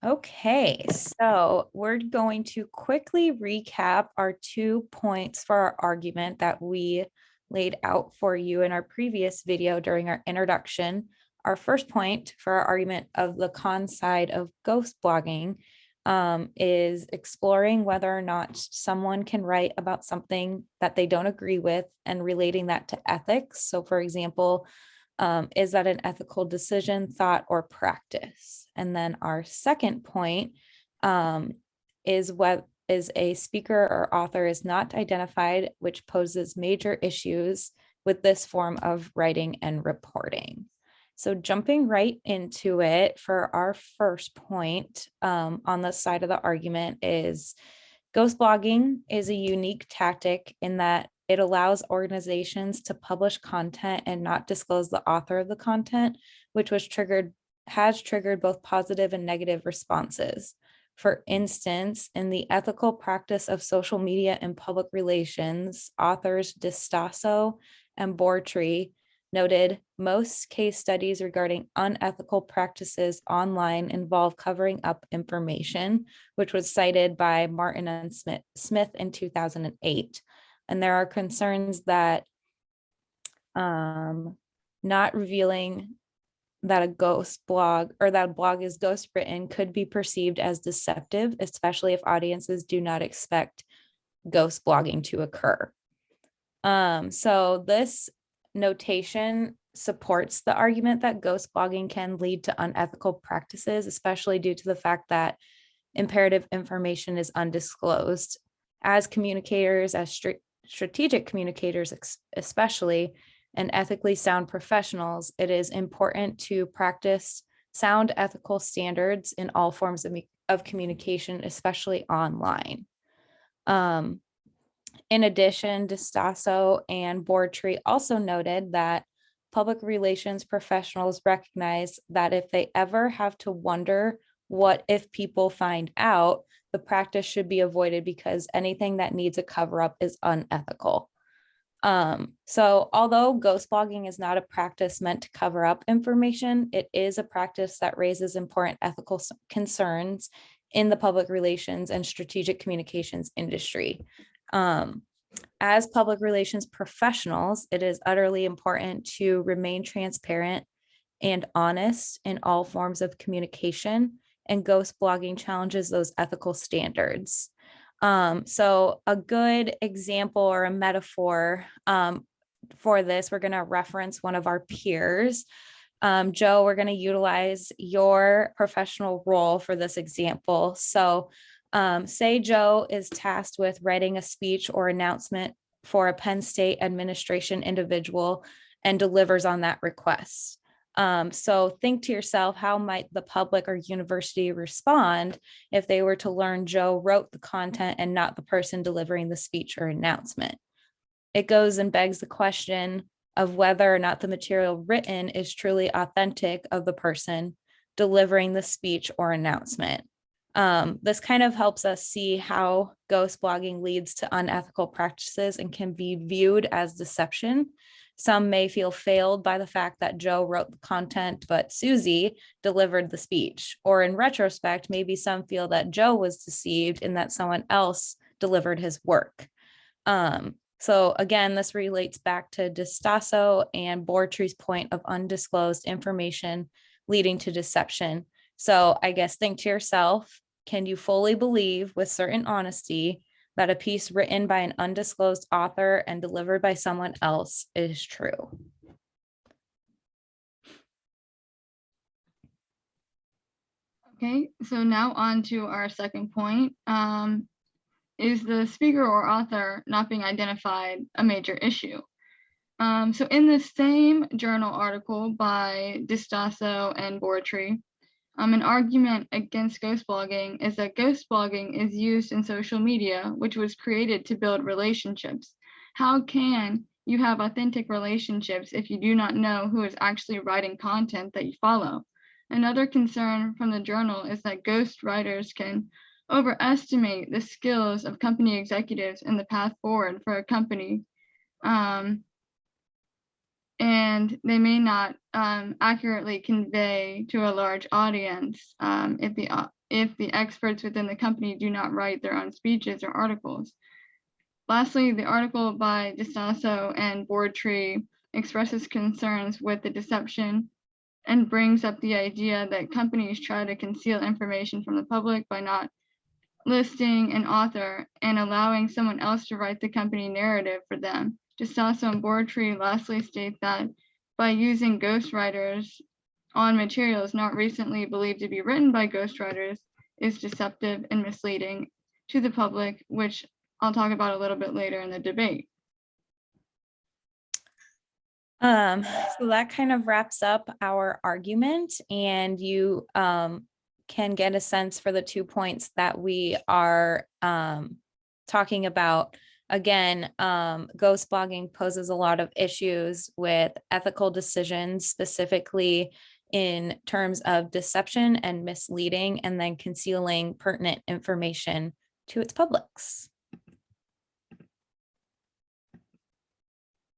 Okay, so we're going to quickly recap our 2 points for our argument that we laid out for you in our previous video during our introduction. Our first point for our argument of the con side of ghost blogging is exploring whether or not someone can write about something that they don't agree with and relating that to ethics. So, for example, is that an ethical decision, thought, or practice? And then our second point is what is a speaker or author is not identified, which poses major issues with this form of writing and reporting. So jumping right into it for our first point on the side of the argument is ghost blogging is a unique tactic in that it allows organizations to publish content and not disclose the author of the content, which has triggered both positive and negative responses. For instance, in the ethical practice of social media and public relations, authors Distasso and Bortree noted most case studies regarding unethical practices online involve covering up information, which was cited by Martin and Smith in 2008. And there are concerns that not revealing that a ghost blog or that a blog is ghost written could be perceived as deceptive, especially if audiences do not expect ghost blogging to occur. So this notation supports the argument that ghost blogging can lead to unethical practices, especially due to the fact that imperative information is undisclosed. As communicators, as strategic communicators, especially, and ethically sound professionals, it is important to practice sound ethical standards in all forms of communication, especially online. In addition, Distasso and Bortree also noted that public relations professionals recognize that if they ever have to wonder what if people find out, the practice should be avoided because anything that needs a cover up is unethical. So although ghost blogging is not a practice meant to cover up information, it is a practice that raises important ethical concerns in the public relations and strategic communications industry. As public relations professionals, it is utterly important to remain transparent and honest in all forms of communication, and ghost blogging challenges those ethical standards. So a good example or a metaphor for this, we're going to reference one of our peers. Joe, we're going to utilize your professional role for this example. So say Joe is tasked with writing a speech or announcement for a Penn State administration individual and delivers on that request. So think to yourself, how might the public or university respond if they were to learn Joe wrote the content and not the person delivering the speech or announcement? It goes and begs the question of whether or not the material written is truly authentic of the person delivering the speech or announcement. This kind of helps us see how ghost blogging leads to unethical practices and can be viewed as deception. Some may feel failed by the fact that Joe wrote the content, but Susie delivered the speech. Or in retrospect, maybe some feel that Joe was deceived in that someone else delivered his work. So again, this relates back to Distasso and Bortree's point of undisclosed information leading to deception. So I guess think to yourself, can you fully believe with certain honesty that a piece written by an undisclosed author and delivered by someone else is true? Okay, so now on to our second point. Is the speaker or author not being identified a major issue? So in the same journal article by Distasso and Bortree, an argument against ghost blogging is that ghost blogging is used in social media, which was created to build relationships. How can you have authentic relationships if you do not know who is actually writing content that you follow? Another concern from the journal is that ghost writers can overestimate the skills of company executives and the path forward for a company. And they may not accurately convey to a large audience if the if the experts within the company do not write their own speeches or articles. Lastly, the article by DeStasso and Boardtree expresses concerns with the deception and brings up the idea that companies try to conceal information from the public by not listing an author and allowing someone else to write the company narrative for them. DeStasso and Boardtree lastly state that by using ghostwriters on materials not recently believed to be written by ghostwriters is deceptive and misleading to the public, which I'll talk about a little bit later in the debate. So that kind of wraps up our argument, and you can get a sense for the 2 points that we are talking about. Again, ghost blogging poses a lot of issues with ethical decisions, specifically in terms of deception and misleading, and then concealing pertinent information to its publics.